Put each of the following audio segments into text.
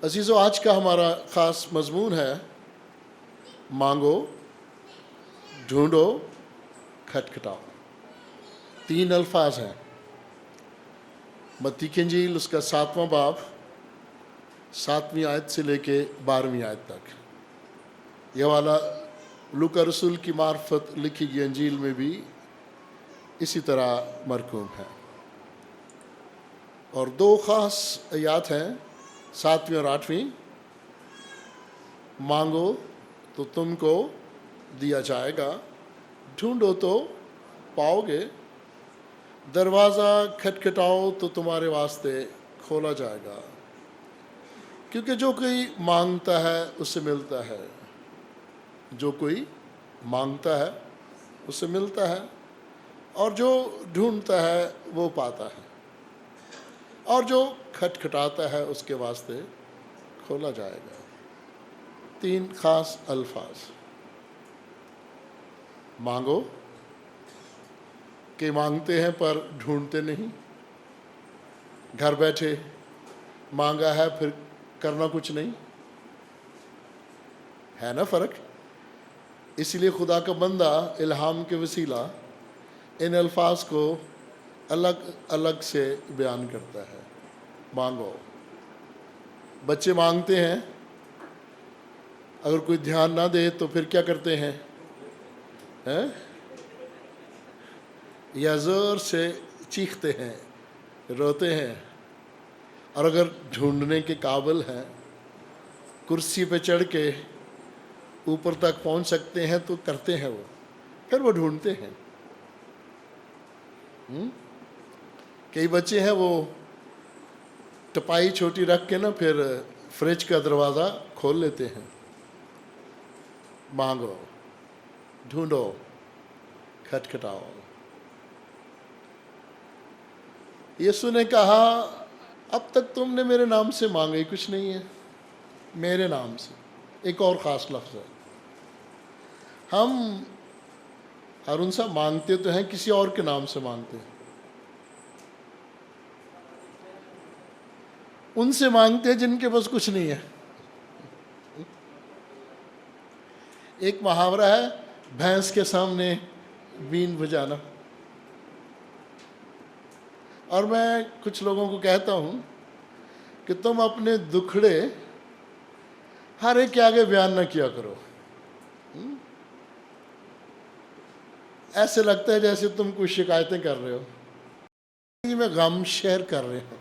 عزیزو، آج کا ہمارا خاص مضمون ہے مانگو، ڈھونڈو، کھٹکھٹاؤ۔ 3 الفاظ ہیں۔ متی کی انجیل اس کا 7واں باب 7ویں آیت سے لے کے 12ویں آیت تک۔ یہ والا لوکا رسول کی معرفت لکھی گئی انجیل میں بھی اسی طرح مرقوم ہے، اور 2 خاص آیات ہیں، 7ویں اور 8ویں۔ مانگو تو تم کو دیا جائے گا، ڈھونڈو تو پاؤ گے، دروازہ کھٹکھٹاؤ تو تمہارے واسطے کھولا جائے گا، کیونکہ جو کوئی مانگتا ہے اسے ملتا ہے، جو کوئی مانگتا ہے اسے ملتا ہے، اور جو ڈھونڈتا ہے وہ پاتا ہے، اور جو کھٹکھٹاتا ہے اس کے واسطے کھولا جائے گا۔ 3 خاص الفاظ۔ مانگو کہ مانگتے ہیں پر ڈھونڈتے نہیں، گھر بیٹھے مانگا ہے پھر کرنا کچھ نہیں، ہے نا فرق؟ اسی لیے خدا کا بندہ الہام کے وسیلہ ان الفاظ کو الگ الگ سے بیان کرتا ہے۔ مانگو۔ بچے مانگتے ہیں، اگر کوئی دھیان نہ دے تو پھر کیا کرتے ہیں؟ یا زور سے چیختے ہیں، روتے ہیں، اور اگر ڈھونڈنے کے قابل ہیں، کرسی پہ چڑھ کے اوپر تک پہنچ سکتے ہیں تو کرتے ہیں، وہ پھر وہ ڈھونڈتے ہیں۔ کئی بچے ہیں وہ ٹپائی چھوٹی رکھ کے نا پھر فریج کا دروازہ کھول لیتے ہیں۔ مانگو، ڈھونڈو، کھٹکھٹاؤ۔ یسوع نے کہا، اب تک تم نے میرے نام سے مانگا ہی کچھ نہیں ہے، میرے نام سے۔ ایک اور خاص لفظ ہے۔ ہم ہارون صاحب مانگتے تو ہیں، کسی اور کے نام سے مانگتے ہیں، ان سے مانگتے ہیں جن کے پاس کچھ نہیں ہے۔ ایک محاورہ ہے، بھینس کے سامنے بین بجانا۔ اور میں کچھ لوگوں کو کہتا ہوں کہ تم اپنے دکھڑے ہر ایک کے آگے بیان نہ کیا کرو۔ ایسے لگتا ہے جیسے تم کچھ شکایتیں کر رہے ہو، میں غم شیئر کر رہے ہوں۔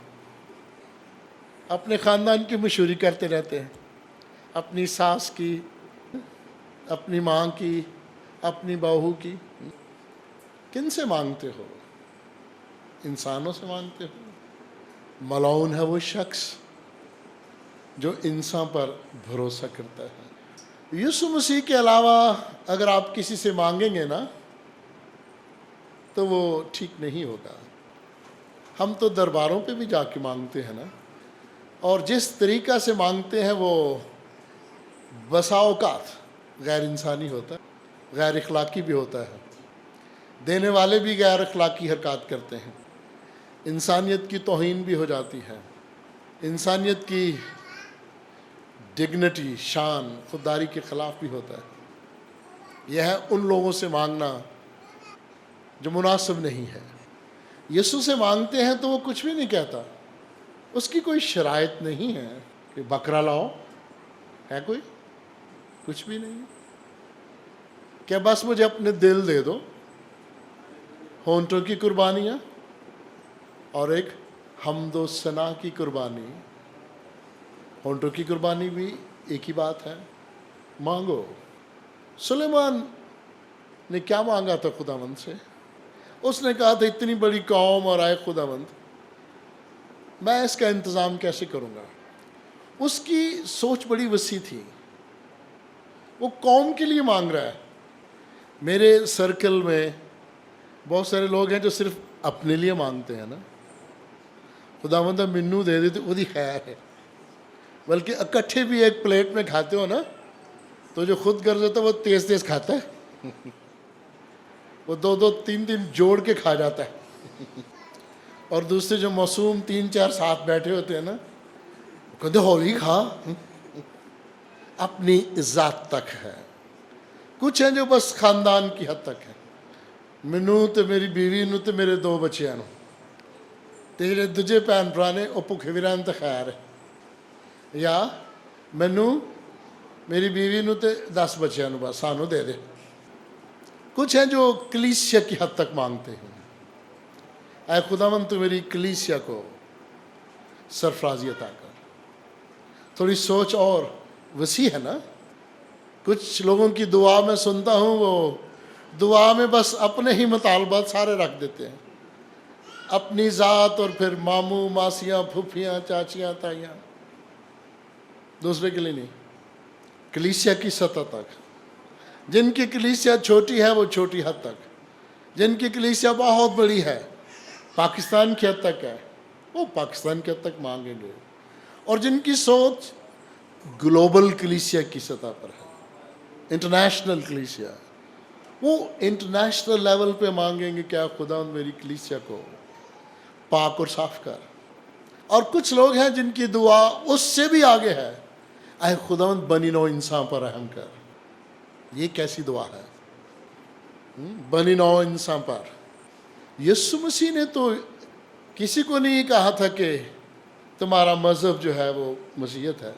اپنے خاندان کی مشہوری کرتے رہتے ہیں، اپنی ساس کی، اپنی ماں کی، اپنی بہو کی۔ کن سے مانگتے ہو؟ انسانوں سے مانگتے ہو؟ ملعون ہے وہ شخص جو انسان پر بھروسہ کرتا ہے۔ یسوع مسیح کے علاوہ اگر آپ کسی سے مانگیں گے نا تو وہ ٹھیک نہیں ہوگا۔ ہم تو درباروں پہ بھی جا کے مانگتے ہیں نا، اور جس طریقہ سے مانگتے ہیں وہ بسا اوقات غیر انسانی ہوتا ہے، غیر اخلاقی بھی ہوتا ہے۔ دینے والے بھی غیر اخلاقی حرکات کرتے ہیں، انسانیت کی توہین بھی ہو جاتی ہے، انسانیت کی ڈگنیٹی، شان، خودداری کے خلاف بھی ہوتا ہے۔ یہ ہے ان لوگوں سے مانگنا جو مناسب نہیں ہے۔ یسوع سے مانگتے ہیں تو وہ کچھ بھی نہیں کہتا، اس کی کوئی شرائط نہیں ہے کہ بکرا لاؤ، ہے کوئی؟ کچھ بھی نہیں۔ کہ بس مجھے اپنے دل دے دو، ہونٹوں کی قربانیاں اور ایک حمد و ثنا کی قربانی۔ ہونٹوں کی قربانی بھی ایک ہی بات ہے، مانگو۔ سلیمان نے کیا مانگا تھا خداوند سے؟ اس نے کہا تھا، اتنی بڑی قوم اور آئے خداوند، میں اس کا انتظام کیسے کروں گا؟ اس کی سوچ بڑی وسیع تھی، وہ قوم کے لیے مانگ رہا ہے۔ میرے سرکل میں بہت سارے لوگ ہیں جو صرف اپنے لیے مانگتے ہیں نا، خداوند منو دے دیتے وہ دی خیر ہے، بلکہ اکٹھے بھی ایک پلیٹ میں کھاتے ہو نا تو جو خود غرض ہوتا ہے وہ تیز تیز کھاتا ہے، وہ 2 3 جوڑ کے کھا جاتا ہے، اور دوسرے جو معصوم 3 4 ساتھ بیٹھے ہوتے ہیں نا کہتے ہوئی کھا اپنی ذات تک ہے. کچھ ہیں جو بس خاندان کی حد تک ہے. مینوں تے میری بیوی نوں تے میرے 2 بچیاں نوں تے جڑے دوجے بھن بھرا نے وہ بھکھے بھی رہن تے خیر ہے. یا مینوں میری بیوی نوں تے 10 بچیاں نوں بس سانوں دے دے. کچھ ہیں جو کلیسیا کی حد تک مانگتے ہیں. اے خداوند تو میری کلیسیا کو سرفرازی عطا کر. تھوڑی سوچ اور وسیع ہے نا. کچھ لوگوں کی دعا میں سنتا ہوں وہ دعا میں بس اپنے ہی مطالبات سارے رکھ دیتے ہیں، اپنی ذات اور پھر ماموں ماسیاں پھوپھیاں چاچیاں تائیاں، دوسرے کے لیے نہیں. کلیسیا کی سطح تک. جن کی کلیسیا چھوٹی ہے وہ چھوٹی حد تک، جن کی کلیسیا بہت بڑی ہے پاکستان کی حد تک ہے وہ پاکستان کی حد تک مانگیں گے. اور جن کی سوچ گلوبل کلیسیا کی سطح پر ہے، انٹرنیشنل کلیسیا، وہ انٹرنیشنل لیول پہ مانگیں گے کیا خداوند میری کلیسیا کو پاک اور صاف کر. اور کچھ لوگ ہیں جن کی دعا اس سے بھی آگے ہے، اے خداوند بنی نوع انسان پر رحم کر. یہ کیسی دعا ہے؟ بنی نوع انسان پر. یسوع مسیح نے تو کسی کو نہیں کہا تھا کہ تمہارا مذہب جو ہے وہ مسیحیت ہے.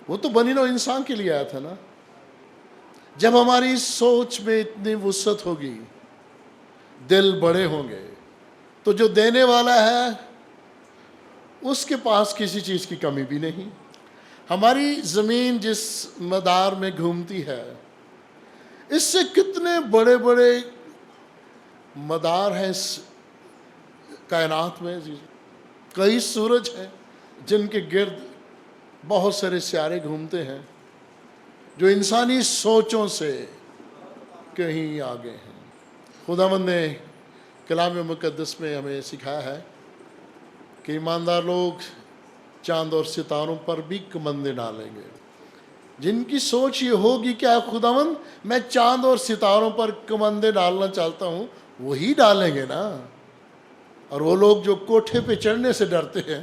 وہ تو بنی نوع انسان کے لیے آیا تھا نا. جب ہماری سوچ میں اتنی وسعت ہوگی، دل بڑے ہوں گے، تو جو دینے والا ہے اس کے پاس کسی چیز کی کمی بھی نہیں. ہماری زمین جس مدار میں گھومتی ہے اس سے کتنے بڑے بڑے مدار ہیں اس کائنات میں. کئی سورج ہیں جن کے گرد بہت سارے سیارے گھومتے ہیں جو انسانی سوچوں سے کہیں آگے ہیں. خداوند نے کلام مقدس میں ہمیں سکھایا ہے کہ ایماندار لوگ چاند اور ستاروں پر بھی کمندیں ڈالیں گے. جن کی سوچ یہ ہوگی کہ اے خداوند میں چاند اور ستاروں پر کمندیں ڈالنا چاہتا ہوں، وہی ڈالیں گے نا. اور وہ لوگ جو کوٹھے پہ چڑھنے سے ڈرتے ہیں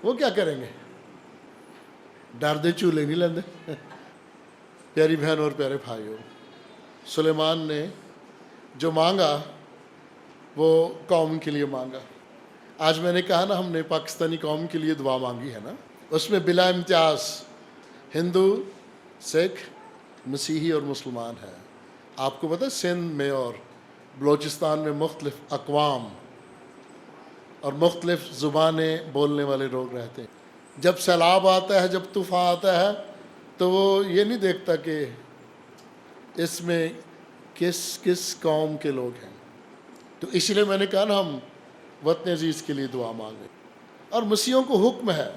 وہ کیا کریں گے؟ ڈر دے چولہے نہیں لیندے. پیاری بہن اور پیارے بھائیوں، سلیمان نے جو مانگا وہ قوم کے لیے مانگا. آج میں نے کہا نا ہم نے پاکستانی قوم کے لیے دعا مانگی ہے نا. اس میں بلا امتیاز ہندو، سکھ، مسیحی اور مسلمان ہے. آپ کو پتہ سندھ میں اور بلوچستان میں مختلف اقوام اور مختلف زبانیں بولنے والے لوگ رہتے ہیں. جب سیلاب آتا ہے، جب طوفان آتا ہے تو وہ یہ نہیں دیکھتا کہ اس میں کس قوم کے لوگ ہیں. تو اس لیے میں نے کہا نا ہم وطن عزیز کے لیے دعا مانگیں. اور مسیحیوں کو حکم ہے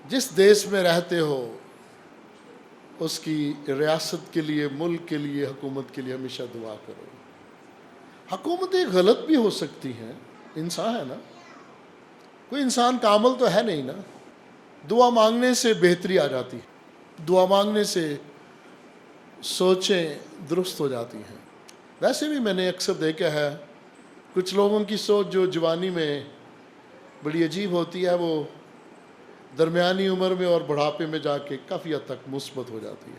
جس دیش میں رہتے ہو اس کی ریاست کے لیے، ملک کے لیے، حکومت کے لیے ہمیشہ دعا کرو. حکومتیں غلط بھی ہو سکتی ہیں، انسان ہے نا، کوئی انسان کامل تو ہے نہیں نا. دعا مانگنے سے بہتری آ جاتی ہے، دعا مانگنے سے سوچیں درست ہو جاتی ہیں. ویسے بھی میں نے اکثر دیکھا ہے کچھ لوگوں کی سوچ جو جوانی میں بڑی عجیب ہوتی ہے وہ درمیانی عمر میں اور بڑھاپے میں جا کے کافی حد تک مثبت ہو جاتی ہے.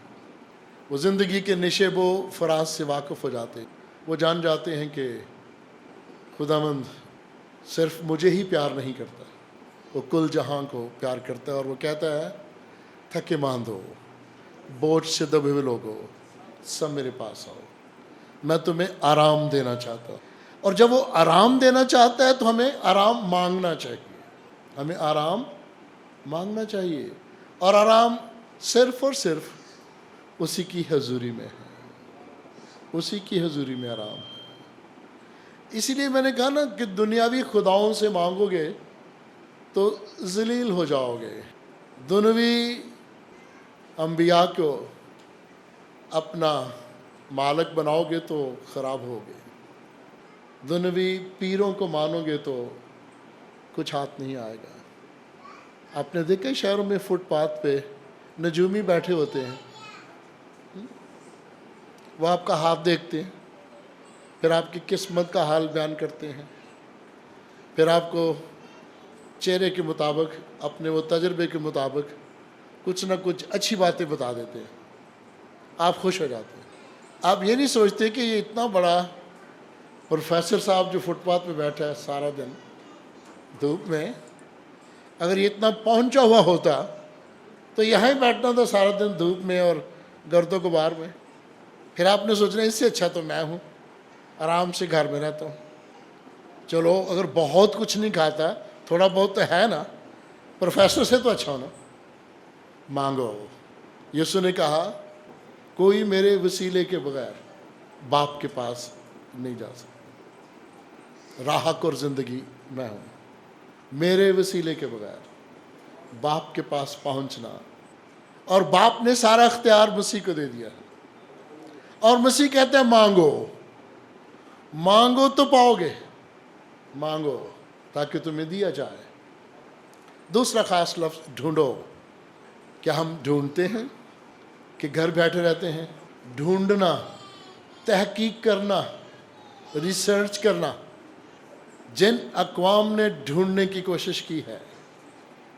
وہ زندگی کے نشیب و فراز سے واقف ہو جاتے ہیں. وہ جان جاتے ہیں کہ خداوند صرف مجھے ہی پیار نہیں کرتا، وہ کل جہاں کو پیار کرتا ہے. اور وہ کہتا ہے تھکے ماند ہو، بوجھ سے دبے ہوئے لوگو، سب میرے پاس آؤ، میں تمہیں آرام دینا چاہتا ہوں. اور جب وہ آرام دینا چاہتا ہے تو ہمیں آرام مانگنا چاہیے. ہمیں آرام مانگنا چاہیے. اور آرام صرف اور صرف اسی کی حضوری میں ہے، اسی کی حضوری میں آرام ہے. اسی لیے میں نے کہا نا کہ دنیاوی خداؤں سے مانگو گے تو ذلیل ہو جاؤ گے. دنیاوی انبیاء کو اپنا مالک بناؤ گے تو خراب ہوگے. دنیاوی پیروں کو مانو گے تو کچھ ہاتھ نہیں آئے گا. آپ نے دیکھا شہروں میں فٹ پاتھ پہ نجومی بیٹھے ہوتے ہیں، وہ آپ کا ہاتھ دیکھتے ہیں، پھر آپ کی قسمت کا حال بیان کرتے ہیں، پھر آپ کو چہرے کے مطابق، اپنے وہ تجربے کے مطابق کچھ نہ کچھ اچھی باتیں بتا دیتے ہیں، آپ خوش ہو جاتے ہیں۔ آپ یہ نہیں سوچتے کہ یہ اتنا بڑا پروفیسر صاحب جو فٹ پاتھ پہ بیٹھا ہے سارا دن دھوپ میں، اگر یہ اتنا پہنچا ہوا ہوتا تو یہاں ہی بیٹھنا تھا سارا دن دھوپ میں اور گرد و غبار میں۔ پھر آپ نے سوچنا اس سے اچھا تو میں ہوں، آرام سے گھر میں رہتا ہوں۔ چلو اگر بہت کچھ نہیں کھاتا، تھوڑا بہت تو ہے نا، پروفیسر سے تو اچھا ہونا۔ مانگو۔ یسوع نے کہا کوئی میرے وسیلے کے بغیر باپ کے پاس نہیں جا سکتا۔ راہ اور زندگی میں ہوں، میرے وسیلے کے بغیر باپ کے پاس پہنچنا، اور باپ نے سارا اختیار مسیح کو دے دیا ہے۔ اور مسیح کہتے ہیں مانگو، مانگو تو پاؤ گے، مانگو تاکہ تمہیں دیا جائے۔ دوسرا خاص لفظ ڈھونڈو۔ کیا ہم ڈھونڈتے ہیں کہ گھر بیٹھے رہتے ہیں؟ ڈھونڈنا، تحقیق کرنا، ریسرچ کرنا۔ جن اقوام نے ڈھونڈنے کی کوشش کی ہے،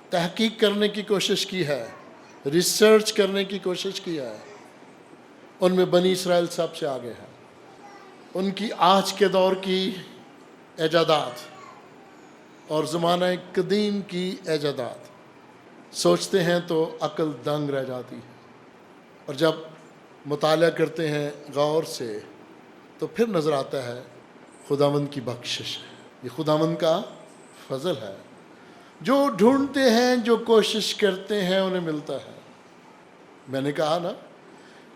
تحقیق کرنے کی کوشش کی ہے، ریسرچ کرنے کی کوشش کی ہے، ان میں بنی اسرائیل سب سے آگے ہے۔ ان کی آج کے دور کی ایجادات اور زمانہ قدیم کی ایجادات سوچتے ہیں تو عقل دنگ رہ جاتی ہے، اور جب مطالعہ کرتے ہیں غور سے تو پھر نظر آتا ہے خداوند کی بخشش ہے، یہ خداوند کا فضل ہے۔ جو ڈھونڈتے ہیں، جو کوشش کرتے ہیں، انہیں ملتا ہے۔ میں نے کہا نا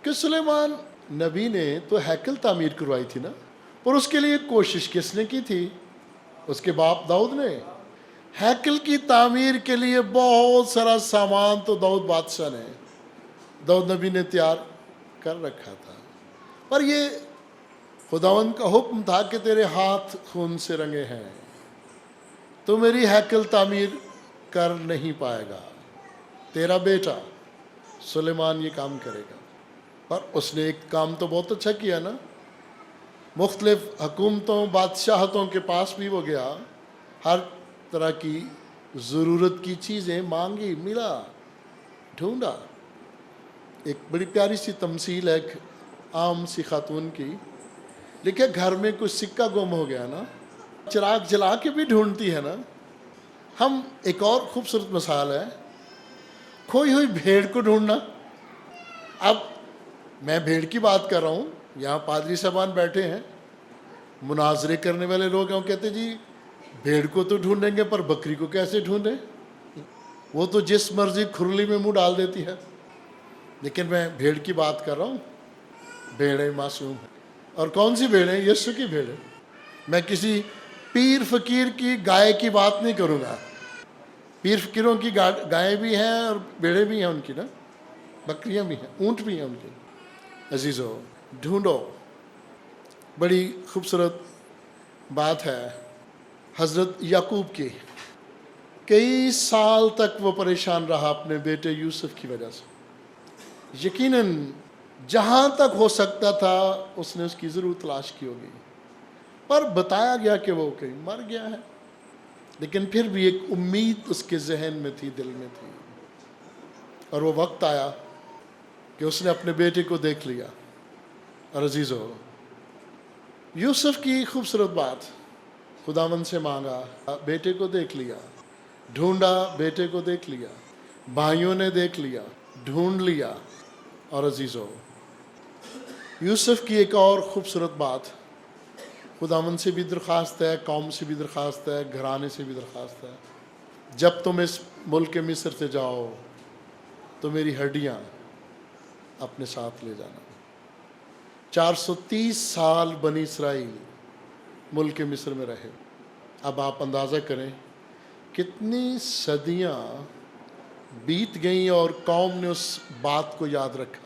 کہ سلیمان نبی نے تو ہیکل تعمیر کروائی تھی نا، اور اس کے لیے کوشش کس نے کی تھی؟ اس کے باپ داؤد نے۔ ہیکل کی تعمیر کے لیے بہت سارا سامان تو داؤد بادشاہ نے، داؤد نبی نے تیار کر رکھا تھا، پر یہ خداوند کا حکم تھا کہ تیرے ہاتھ خون سے رنگے ہیں، تو میری ہیکل تعمیر کر نہیں پائے گا، تیرا بیٹا سلیمان یہ کام کرے گا۔ پر اس نے ایک کام تو بہت اچھا کیا نا، مختلف حکومتوں، بادشاہتوں کے پاس بھی وہ گیا، ہر طرح کی ضرورت کی چیزیں مانگی، ملا، ڈھونڈا۔ ایک بڑی پیاری سی تمثیل ہے ایک عام سی خاتون کی، لیکن گھر میں کچھ سکہ گم ہو گیا نا، چراغ جلا کے بھی ڈھونڈتی ہے نا۔ ہم ایک اور خوبصورت مثال ہے کھوئی ہوئی بھیڑ کو ڈھونڈنا۔ اب میں بھیڑ کی بات کر رہا ہوں، یہاں پادری صاحبان بیٹھے ہیں، مناظرے کرنے والے لوگ ہیں، وہ کہتے جی بھیڑ کو تو ڈھونڈیں گے پر بکری کو کیسے ڈھونڈیں، وہ تو جس مرضی کھرلی میں منہ ڈال دیتی ہے۔ لیکن میں بھیڑ کی بات کر رہا ہوں، بھیڑیں معصوم ہیں۔ اور کون سی بھیڑیں؟ یسوع کی بھیڑیں۔ میں کسی پیر فقیر کی گائے کی بات نہیں کروں گا، پیر فقیروں کی گائیں بھی ہیں اور بھیڑیں بھی ہیں ان کی نا، بکریاں بھی ہیں، اونٹ بھی ہیں ان کے۔ عزیزو ڈھونڈو۔ بڑی خوبصورت بات ہے حضرت یعقوب کی، کئی سال تک وہ پریشان رہا اپنے بیٹے یوسف کی وجہ سے۔ یقیناً جہاں تک ہو سکتا تھا اس نے اس کی ضرور تلاش کی ہوگی، پر بتایا گیا کہ وہ کہیں مر گیا ہے، لیکن پھر بھی ایک امید اس کے ذہن میں تھی، دل میں تھی، اور وہ وقت آیا کہ اس نے اپنے بیٹے کو دیکھ لیا۔ اور عزیزو یوسف کی خوبصورت بات، خداوند سے مانگا، بیٹے کو دیکھ لیا، ڈھونڈا، بیٹے کو دیکھ لیا، بھائیوں نے دیکھ لیا، ڈھونڈ لیا۔ اور عزیزو یوسف کی ایک اور خوبصورت بات، خداوند سے بھی درخواست ہے، قوم سے بھی درخواست ہے، گھرانے سے بھی درخواست ہے، جب تم اس ملک مصر سے جاؤ تو میری ہڈیاں اپنے ساتھ لے جانا۔ 430 سال بنی اسرائیل ملک مصر میں رہے۔ اب آپ اندازہ کریں کتنی صدیاں بیت گئیں اور قوم نے اس بات کو یاد رکھا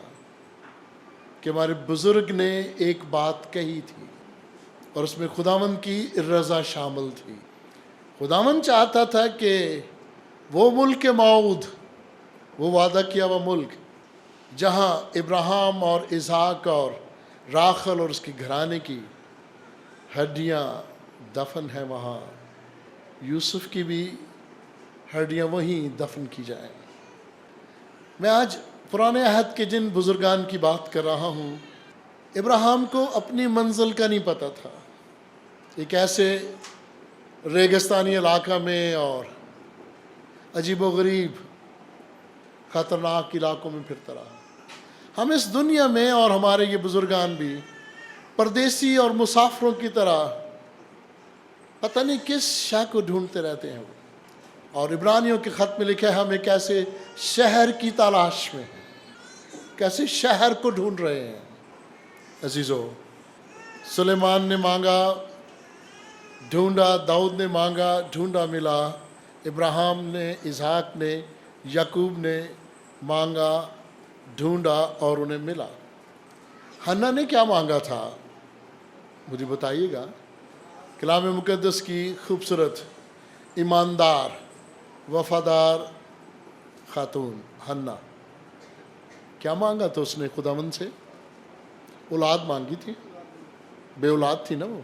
کہ ہمارے بزرگ نے ایک بات کہی تھی، اور اس میں خداوند کی رضا شامل تھی۔ خداوند چاہتا تھا کہ وہ ملک موعود، وہ وعدہ کیا ہوا ملک جہاں ابراہیم اور اسحاق اور راخل اور اس کے گھرانے کی ہڈیاں دفن ہیں، وہاں یوسف کی بھی ہڈیاں وہیں دفن کی جائیں۔ میں آج پرانے عہد کے جن بزرگان کی بات کر رہا ہوں، ابراہیم کو اپنی منزل کا نہیں پتہ تھا۔ ایک ایسے ریگستانی علاقہ میں اور عجیب و غریب خطرناک علاقوں میں پھرتا رہا۔ ہم اس دنیا میں اور ہمارے یہ بزرگان بھی پردیسی اور مسافروں کی طرح پتہ نہیں کس شے کو ڈھونڈتے رہتے ہیں۔ اور عبرانیوں کے خط میں لکھا ہے ہم ایک ایسے شہر کی تلاش میں ہیں، کیسے شہر کو ڈھونڈ رہے ہیں۔ عزیزو، سلیمان نے مانگا ڈھونڈا، داؤد نے مانگا ڈھونڈا ملا، ابراہیم نے، اسحاق نے، یعقوب نے مانگا ڈھونڈا اور انہیں ملا۔ حنا نے کیا مانگا تھا؟ مجھے بتائیے گا۔ کلام مقدس کی خوبصورت، ایماندار، وفادار خاتون حنا، کیا مانگا تھا اس نے خداوند سے؟ اولاد مانگی تھی، بے اولاد تھی نا وہ۔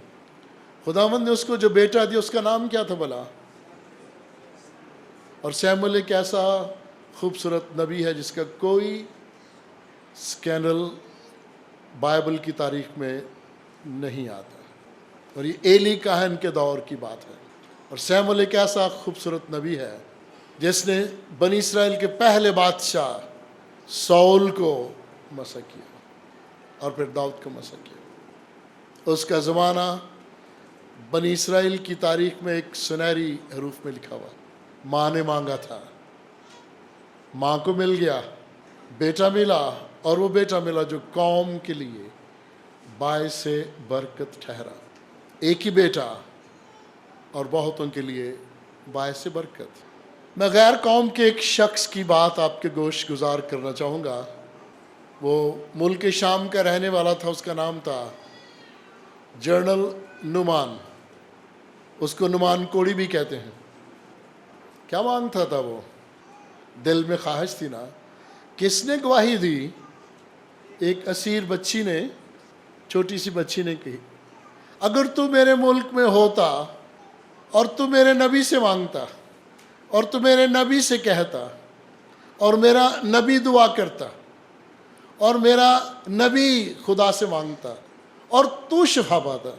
خداوند نے اس کو جو بیٹا دیا اس کا نام کیا تھا بھلا؟ اور سیموئیل ایک ایسا خوبصورت نبی ہے جس کا کوئی سکینڈل بائبل کی تاریخ میں نہیں آتا، اور یہ ایلی کاہن کے دور کی بات ہے۔ اور سیموئیل ایک ایسا خوبصورت نبی ہے جس نے بنی اسرائیل کے پہلے بادشاہ ساؤل کو مسح کیا اور پھر داؤد کو مسح کیا۔ اس کا زمانہ بنی اسرائیل کی تاریخ میں ایک سنہری حروف میں لکھا ہوا۔ ماں نے مانگا تھا، ماں کو مل گیا، بیٹا ملا، اور وہ بیٹا ملا جو قوم کے لیے باعث برکت ٹھہرا۔ ایک ہی بیٹا اور بہتوں کے لیے باعث برکت۔ میں غیر قوم کے ایک شخص کی بات آپ کے گوش گزار کرنا چاہوں گا۔ وہ ملک شام کا رہنے والا تھا، اس کا نام تھا جنرل نعمان، اس کو نعمان کوڑی بھی کہتے ہیں۔ کیا مانگتا تھا وہ؟ دل میں خواہش تھی نا۔ کس نے گواہی دی؟ ایک اسیر بچی نے، چھوٹی سی بچی نے کہی، اگر تو میرے ملک میں ہوتا اور تو میرے نبی سے مانگتا اور تو میرے نبی سے کہتا اور میرا نبی دعا کرتا اور میرا نبی خدا سے مانگتا اور تو شفا پاتا۔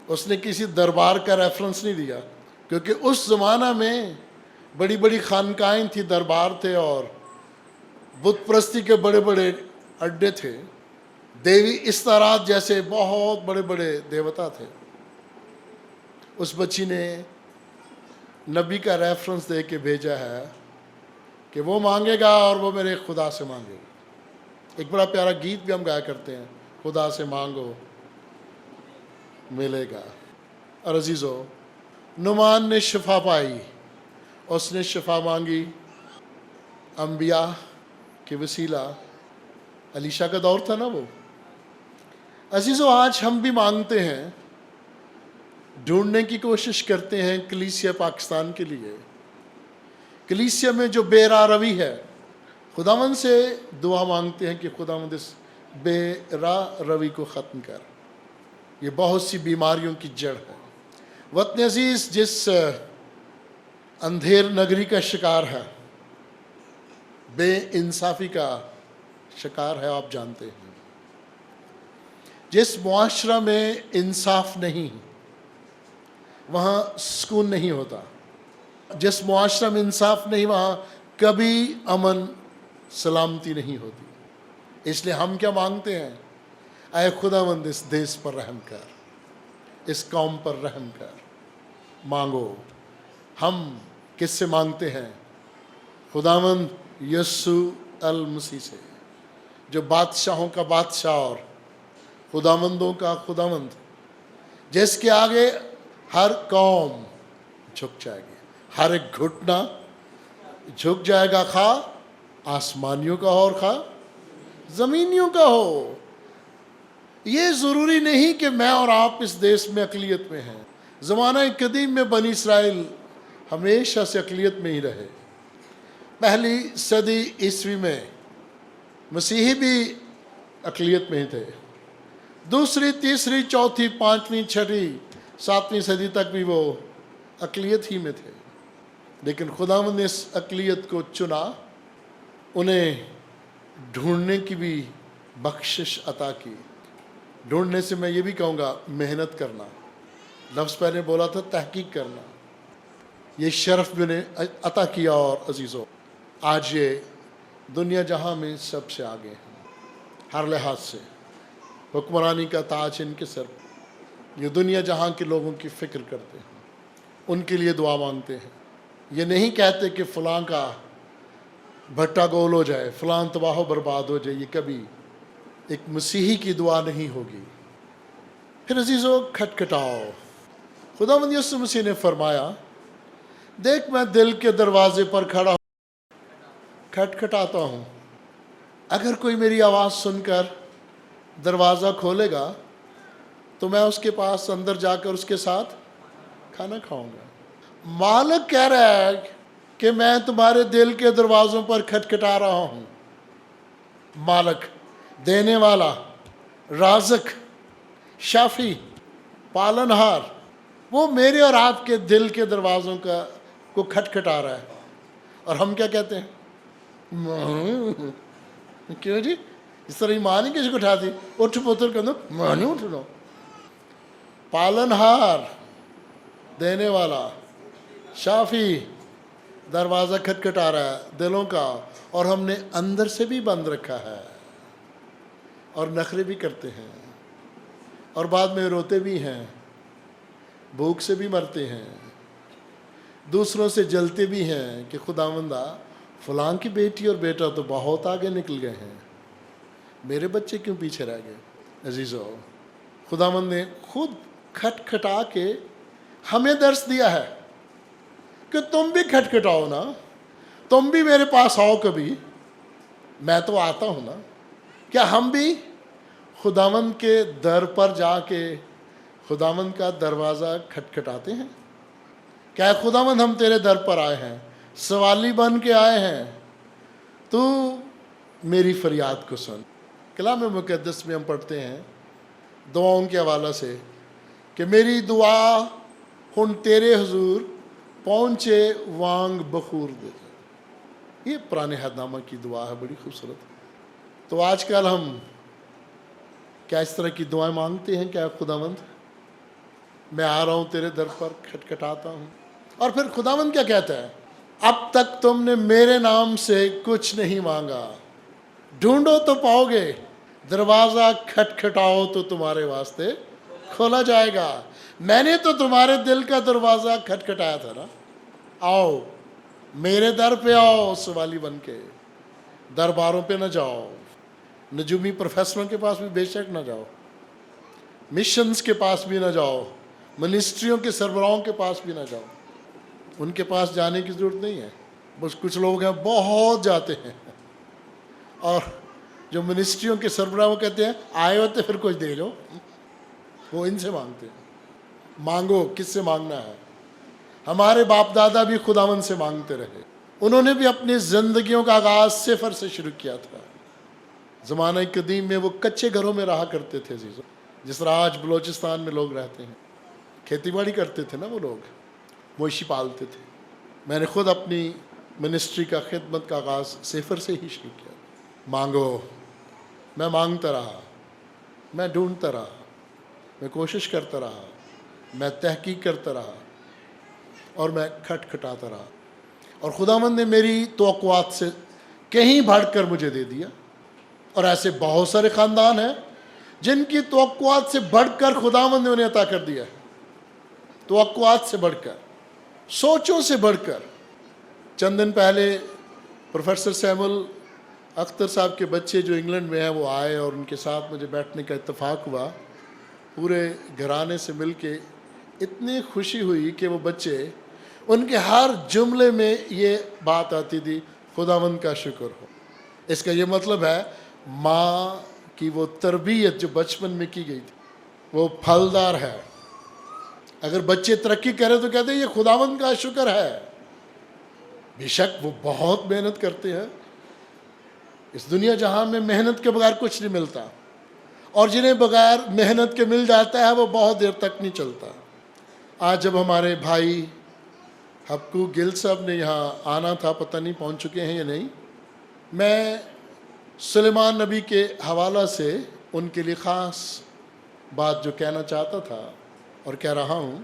اس نے کسی دربار کا ریفرنس نہیں دیا، کیونکہ اس زمانہ میں بڑی بڑی خانقاہیں تھیں، دربار تھے اور بت پرستی کے بڑے بڑے اڈے تھے۔ دیوی استارات جیسے بہت بڑے بڑے دیوتا تھے۔ اس بچی نے نبی کا ریفرنس دے کے بھیجا ہے کہ وہ مانگے گا اور وہ میرے خدا سے مانگے گا۔ ایک بڑا پیارا گیت بھی ہم گایا کرتے ہیں، خدا سے مانگو ملے گا۔ اور عزیزو، نعمان نے شفا پائی، اس نے شفا مانگی انبیاء کے وسیلہ۔ علیشا کا دور تھا نا وہ۔ عزیزو، آج ہم بھی مانگتے ہیں، ڈھونڈنے کی کوشش کرتے ہیں کلیسیا پاکستان کے لیے، کلیسیا میں جو بے راہ روی ہے، خداوند سے دعا مانگتے ہیں کہ خداوند اس بے راہ روی کو ختم کر۔ یہ بہت سی بیماریوں کی جڑ ہے۔ وطن عزیز جس اندھیر نگری کا شکار ہے، بے انصافی کا شکار ہے، آپ جانتے ہیں، جس معاشرہ میں انصاف نہیں وہاں سکون نہیں ہوتا، جس معاشرہ میں انصاف نہیں وہاں کبھی امن سلامتی نہیں ہوتی۔ اس لیے ہم کیا مانگتے ہیں؟ اے خداوند اس دیس پر رحم کر، اس قوم پر رحم کر۔ مانگو۔ ہم کس سے مانگتے ہیں؟ خداوند یسوع المسیح سے، جو بادشاہوں کا بادشاہ اور خداوندوں کا خداوند، جس کے آگے ہر قوم جھک جائے گی، ہر ایک گھٹنا جھک جائے گا، خواہ آسمانیوں کا ہو اور خواہ زمینیوں کا ہو۔ یہ ضروری نہیں کہ میں اور آپ اس دیس میں اقلیت میں ہیں۔ زمانہ قدیم میں بنی اسرائیل ہمیشہ سے اقلیت میں ہی رہے۔ پہلی صدی عیسوی میں مسیحی بھی اقلیت میں ہی تھے، دوسری، تیسری، چوتھی، پانچویں، چھٹی، ساتویں صدی تک بھی وہ اقلیت ہی میں تھے۔ لیکن خداوند نے اس اقلیت کو چنا، انہیں ڈھونڈنے کی بھی بخشش عطا کی۔ ڈھونڈنے سے میں یہ بھی کہوں گا محنت کرنا، لفظ پہلے بولا تھا تحقیق کرنا، یہ شرف بھی انہیں عطا کیا۔ اور عزیزو، آج یہ دنیا جہاں میں سب سے آگے ہیں، ہر لحاظ سے حکمرانی کا تاج ان کے سر، یہ دنیا جہاں کے لوگوں کی فکر کرتے ہیں، ان کے لیے دعا مانگتے ہیں۔ یہ نہیں کہتے کہ فلاں کا بھٹا گول ہو جائے، فلاں تباہ و برباد ہو جائے، یہ کبھی ایک مسیحی کی دعا نہیں ہوگی۔ پھر عزیزو کھٹکھٹاؤ۔ خداوند یسوع مسیح نے فرمایا، دیکھ میں دل کے دروازے پر کھڑا ہوں، کھٹکھٹاتا ہوں، اگر کوئی میری آواز سن کر دروازہ کھولے گا تو میں اس کے پاس اندر جا کر اس کے ساتھ کھانا کھاؤں گا۔ مالک کہہ رہا ہے کہ میں تمہارے دل کے دروازوں پر کھٹکھٹا رہا ہوں۔ مالک، دینے والا، رازق، شافی، پالنہار، وہ میرے اور آپ کے دل کے دروازوں کو کھٹکھٹا رہا ہے۔ اور ہم کیا کہتے ہیں؟ کیوں جی؟ اس طرح ایمان ہی کسی کو اٹھا دی، اٹھ پتر کر دو، میں نہیں اٹھ رہا۔ پالنہار، دینے والا، شافی، دروازہ کھٹکھٹا رہا ہے دلوں کا، اور ہم نے اندر سے بھی بند رکھا ہے، اور نخرے بھی کرتے ہیں، اور بعد میں روتے بھی ہیں، بھوک سے بھی مرتے ہیں، دوسروں سے جلتے بھی ہیں کہ خداوندہ فلاں کی بیٹی اور بیٹا تو بہت آگے نکل گئے ہیں، میرے بچے کیوں پیچھے رہ گئے؟ عزیزو، خداوند نے خود کھٹکھٹا کے ہمیں درس دیا ہے کہ تم بھی کھٹکھٹاؤ نا، تم بھی میرے پاس آؤ کبھی، میں تو آتا ہوں نا۔ کیا ہم بھی خداوند کے در پر جا کے خداوند کا دروازہ کھٹکھٹاتے ہیں؟ کیا خداوند ہم تیرے در پر آئے ہیں، سوالی بن کے آئے ہیں، تو میری فریاد کو سن۔ کلام مقدس میں ہم پڑھتے ہیں دعاؤں کے حوالہ سے کہ میری دعا ہن تیرے حضور پہنچے وانگ بخور دے۔ یہ پرانے عہد نامہ کی دعا ہے، بڑی خوبصورت۔ تو آج کل ہم کیا اس طرح کی دعائیں مانگتے ہیں؟ کیا خداوند میں آ رہا ہوں تیرے در پر، کھٹکھٹاتا ہوں؟ اور پھر خداوند کیا کہتا ہے؟ اب تک تم نے میرے نام سے کچھ نہیں مانگا، ڈھونڈو تو پاؤ گے، دروازہ کھٹکھٹاؤ تو تمہارے واسطے کھولا جائے گا۔ میں نے تو تمہارے دل کا دروازہ کھٹکھٹایا تھا نا، آؤ میرے در پہ آؤ، سوالی بن کے۔ درباروں پہ نہ جاؤ، نجومی پروفیسروں کے پاس بھی بے شک نہ جاؤ، مشنز کے پاس بھی نہ جاؤ، منسٹریوں کے سربراہوں کے پاس بھی نہ جاؤ، ان کے پاس جانے کی ضرورت نہیں ہے۔ بس کچھ لوگ ہیں بہت جاتے ہیں، اور جو منسٹریوں کے سربراہ وہ کہتے ہیں آئے ہوتے پھر کچھ دے جو، وہ ان سے مانگتے ہیں۔ مانگو، کس سے مانگنا ہے؟ ہمارے باپ دادا بھی خداوند سے مانگتے رہے، انہوں نے بھی اپنی زندگیوں کا آغاز صفر سے شروع کیا تھا۔ زمانہ قدیم میں وہ کچے گھروں میں رہا کرتے تھے عزیزو، جس طرح آج بلوچستان میں لوگ رہتے ہیں، کھیتی باڑی کرتے تھے نا وہ لوگ، مویشی پالتے تھے۔ میں نے خود اپنی منسٹری کا خدمت کا آغاز صفر سے ہی شروع کیا۔ مانگو، میں مانگتا رہا، میں ڈھونڈتا رہا، میں کوشش کرتا رہا، میں تحقیق کرتا رہا، اور میں کھٹکھٹاتا رہا، اور خداوند نے میری توقعات سے کہیں بڑھ کر مجھے دے دیا۔ اور ایسے بہت سارے خاندان ہیں جن کی توقعات سے بڑھ کر خداوند نے انہیں عطا کر دیا ہے، توقعات سے بڑھ کر، سوچوں سے بڑھ کر۔ چند دن پہلے پروفیسر سیمول اختر صاحب کے بچے جو انگلینڈ میں ہیں وہ آئے، اور ان کے ساتھ مجھے بیٹھنے کا اتفاق ہوا، پورے گھرانے سے مل کے اتنی خوشی ہوئی کہ وہ بچے، ان کے ہر جملے میں یہ بات آتی تھی، خداوند کا شکر ہو۔ اس کا یہ مطلب ہے ماں کی وہ تربیت جو بچپن میں کی گئی تھی وہ پھلدار ہے۔ اگر بچے ترقی کرے تو کہتے ہیں یہ خداوند کا شکر ہے۔ بے شک وہ بہت محنت کرتے ہیں، اس دنیا جہاں میں محنت کے بغیر کچھ نہیں ملتا، اور جنہیں بغیر محنت کے مل جاتا ہے وہ بہت دیر تک نہیں چلتا۔ آج جب ہمارے بھائی حبقو گل صاحب نے یہاں آنا تھا، پتہ نہیں پہنچ چکے ہیں یا نہیں۔ میں سلیمان نبی کے حوالہ سے ان کے لیے خاص بات جو کہنا چاہتا تھا اور کہہ رہا ہوں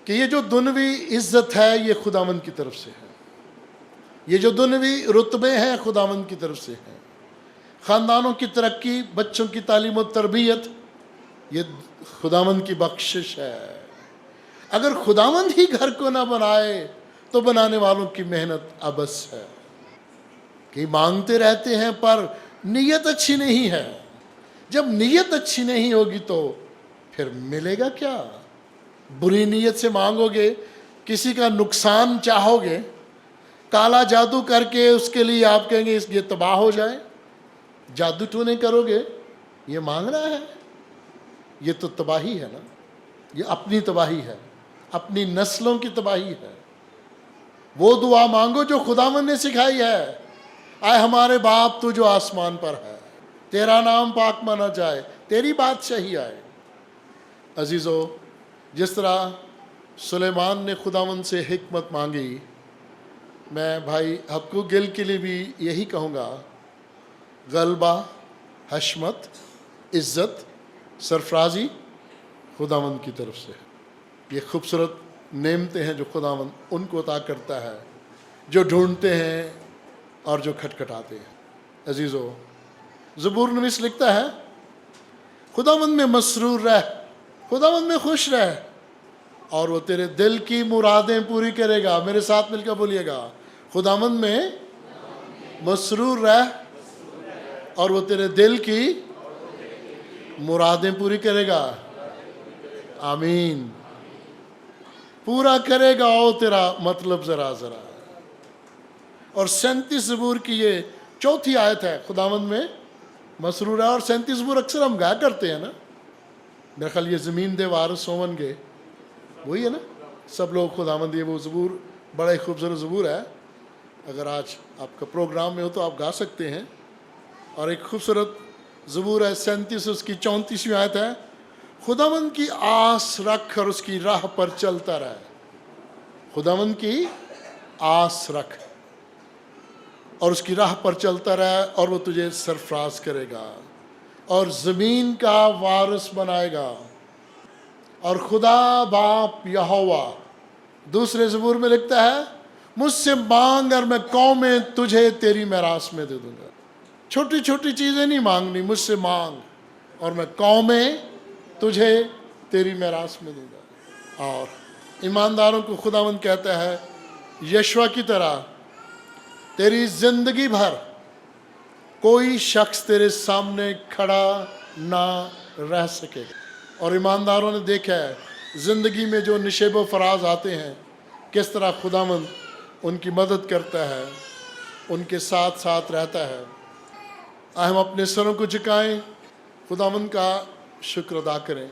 کہ یہ جو دنوی عزت ہے یہ خداوند کی طرف سے ہے، یہ جو دنوی رتبے ہیں خداوند کی طرف سے ہیں، خاندانوں کی ترقی، بچوں کی تعلیم و تربیت، یہ خداوند کی بخشش ہے۔ اگر خداوند ہی گھر کو نہ بنائے تو بنانے والوں کی محنت عبث ہے۔ کہ مانگتے رہتے ہیں پر نیت اچھی نہیں ہے۔ جب نیت اچھی نہیں ہوگی تو پھر ملے گا کیا؟ بری نیت سے مانگو گے، کسی کا نقصان چاہو گے، کالا جادو کر کے اس کے لیے آپ کہیں گے یہ تباہ ہو جائے، جادو ٹونے کرو گے، یہ مانگنا ہے، یہ تو تباہی ہے نا، یہ اپنی تباہی ہے، اپنی نسلوں کی تباہی ہے۔ وہ دعا مانگو جو خداوند نے سکھائی ہے، اے ہمارے باپ تو جو آسمان پر ہے، تیرا نام پاک مانا جائے، تیری بادشاہی آئے۔ عزیزو، جس طرح سلیمان نے خداوند سے حکمت مانگی، میں بھائی حبقو گل کے لیے بھی یہی کہوں گا، غلبہ، حشمت، عزت، سرفرازی خداوند کی طرف سے ہے۔ یہ خوبصورت نعمتیں ہیں جو خداوند ان کو عطا کرتا ہے جو ڈھونڈتے ہیں اور جو کھٹکھٹاتے ہیں۔ عزیزو، زبور نویس لکھتا ہے، خداوند میں مسرور رہ، خداوند میں خوش رہ، اور وہ تیرے دل کی مرادیں پوری کرے گا۔ میرے ساتھ مل کر بولیے گا، خداوند میں مسرور رہ اور وہ تیرے دل کی مرادیں پوری کرے گا۔ آمین۔ پورا کرے گا او تیرا مطلب ذرا ذرا۔ اور 37 زبور کی یہ چوتھی آیت ہے، خداوند میں مسرور ہے۔ اور 37 زبور اکثر ہم گایا کرتے ہیں نا، میرے خیال یہ زمین دے وارث ہون گے، وہی ہے نا، سب لوگ خداوند، یہ وہ زبور بڑا ہی خوبصورت زبور ہے۔ اگر آج آپ کا پروگرام میں ہو تو آپ گا سکتے ہیں۔ اور ایک خوبصورت زبور ہے 37، اس کی 34ویں آیت ہے، خداوند کی آس رکھ اور اس کی راہ پر چلتا رہ۔ خداوند کی آس رکھ اور اس کی راہ پر چلتا رہ، اور وہ تجھے سرفراز کرے گا اور زمین کا وارث بنائے گا۔ اور خدا باپ یہوہ دوسرے زبور میں لکھتا ہے، مجھ سے مانگ اور میں قومیں تجھے تیری میراث میں دے دوں گا۔ چھوٹی چھوٹی چیزیں نہیں مانگنی، مجھ سے مانگ اور میں قومیں تجھے تیری میراث میں دوں گا۔ اور ایمانداروں کو خداوند کہتا ہے، یشوع کی طرح تیری زندگی بھر کوئی شخص تیرے سامنے کھڑا نہ رہ سکے گا۔ اور ایمانداروں نے دیکھا ہے زندگی میں جو نشیب و فراز آتے ہیں، کس طرح خداوند ان کی مدد کرتا ہے، ان کے ساتھ ساتھ رہتا ہے۔ ہم اپنے سروں کو جھکائیں، خداوند کا شکر ادا کریں۔